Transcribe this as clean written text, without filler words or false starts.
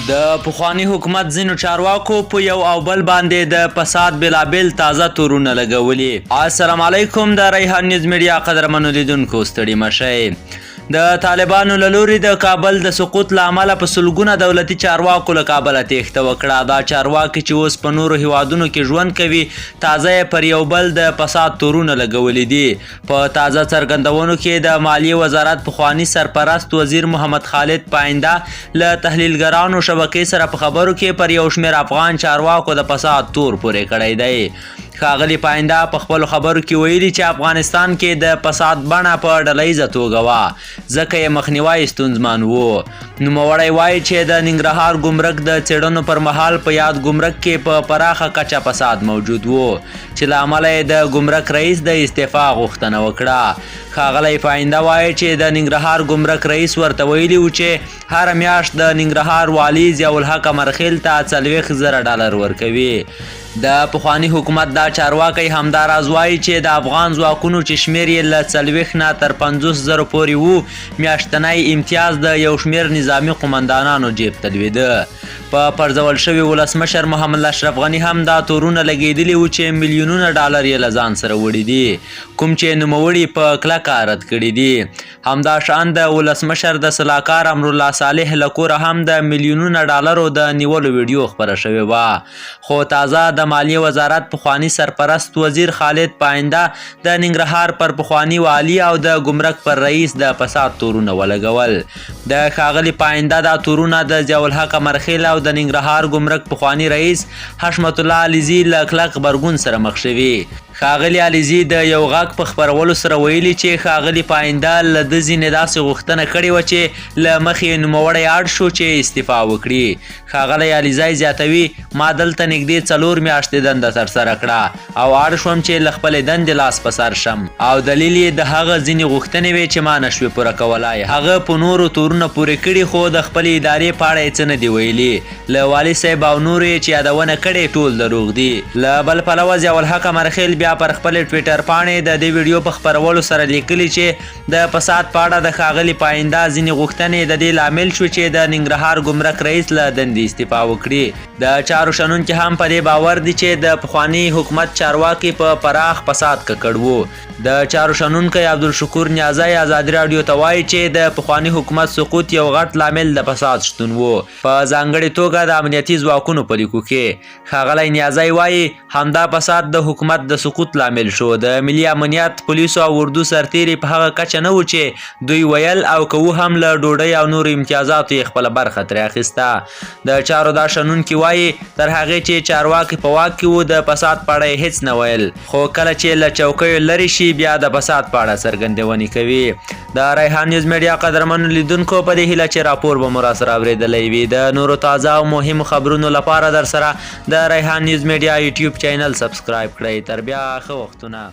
د پخوانی حکومت ځینو چارواکو په یو او بل باندې د فساد بلابل تازه تورونه لګولي. السلام علیکم، د ریحان نیوز میډیا قدرمنو لیدونکو ستړي مشئ. د طالبانو له لوري د کابل د سقوط له امله په سلګونه دولتي چارواکو له کابله تېښته وکړه. دا چارواکي چې اوس په نورو هیوادونو کې ژوند کوي تازه یې پر یو بل د فساد تورونه لګولي دي. په تازه څرګندونو کې د مالیې وزارت پخواني سرپرست وزیر محمد خالد پاینده له تحلیلګرانو شبکې سره په خبرو کې پر یو شمېر افغان چارواکو د فساد تور پورې کړی دی. ښاغلي پاینده په خپلو خبرو کې ویلي چې افغانستان کې د فساد بڼه په ډلهییزه توګه وه، ځکه یې مخنیوی ستونزمن و. نوموړی وایي چې د ننګرهار ګمرک د څېړنو پر مهال په یاد ګمرک کې په پراخه کچه فساد موجود و، چې له امله یې د ګمرک رئیس د استعفا غوښتنه وکړه. ښاغلی پاینده وایي چې د ننګرهار ګمرک رئیس ورته ویلي و چې هره میاشت د ننګرهار والي ضیاءالحق امرخیل ته $40,000 ورکوي. د پخواني حکومت دا چارواکی همداراز وایي چې د افغان ځواکونو چې شمېر یې له 40 نه تر 50,000 پورې و، میاشتنی امتیاز د یو شمېر نظامي قمندانانو جیب ته لوېده. په پرځول شوي ولسمشر محمد اشرف غني هم دا تورونه لګېدلي وو چې $ملیونونه یې له ځان سره وړي دي، کوم چې نوموړي په کلکه رد کړي دي. همداشان د ولسمشر د سلاکار امرالله صالح له کوره هم د $ملیونونه د نیولو ویډیو خپره شوې وه. خو تازه د مالیې وزارت پخواني سرپرست وزیر خالد پاینده د ننګرهار پر پخواني والي او د ګمرک پر رئیس د فساد تورونه ولګول. د ښاغلي پاینده دا تورونه د ضیاءالحق امرخیل او د ننګرهار ګمرک پخواني رئیس حشمت الله علیزي له کلک غبرګون سره مخ شوي. ښاغلي علیزي د یو غږ په خپرولو سره ویلي چې ښاغلي پاینده له ده ځینې داسې غوښتنه کړې وه چې له مخې نوموړی اړ شو چې استعفا وکړي. ښاغلی علیزی زیاتوي، ما دلته نږدې 4 میاشتې دنده ترسره کړه او اړ شوم چې له خپلې دندې لاس په سر شم، او دلیل یې د هغه ځینې غوښتنې وې چې ما نشوې پوره کولای. هغه په نورو تورونه پورې کړي خو د خپلې ادارې په اړه یې څه نه دي ویلي. له والي صاحب او نورو یې چې یادونه کړې ټول دروغ دي. له بل پلوه ضیاءالحق امرخیل بیا پر خپل ټویټر پاڼې د دې ویډیو په خپرولو سره لیکلي چې د فساد په اړه د ښاغلي پاینده ځینې غوښتنې د دې لامل شو چې د ننګرهار ګمرک رئیس له دندې استعفا وکړي. د چارو شنونکي هم په دې باور دي چې د پخواني حکومت چارواکي په پراخ فساد ککړ وو. د چارو شنونکی عبدالشکور نیازی ازادي راډیو ته وایي چې د پخواني حکومت سقوط یو غټ لامل د فساد شتون وو، په ځانګړې توګه د امنیتي ځواکونو په لیکو کې. ښاغلی نیازی وایي همدا فساد د حکومت د سقوط لامل شو. د ملي امنیت، پولیسو او اردو سرتیري په هغه کچه نه و چې دوی ویل او که هم له ډوډۍ او نورو امتیازاتو یې خپله برخه ترې اخیسته. د چارو دا شنونکي وایي تر هغې چې چارواکي په واک کې وو د فساد په اړه یې هېڅ نه ویل، خو کله چې له چوکیو لرې شي بیا د فساد په اړه څرګندونې کوي. د ریحان نیوز میډیا قدرمنو لیدونکو په دې هیله چې راپور به مو راسره اورېدلی وي. د نورو تازه او مهمو خبرونو لپاره در سره د ریحان نیوز میډیا یوټیوب چینل سبسکرایب کړئ. تر بیا ښه وختونه.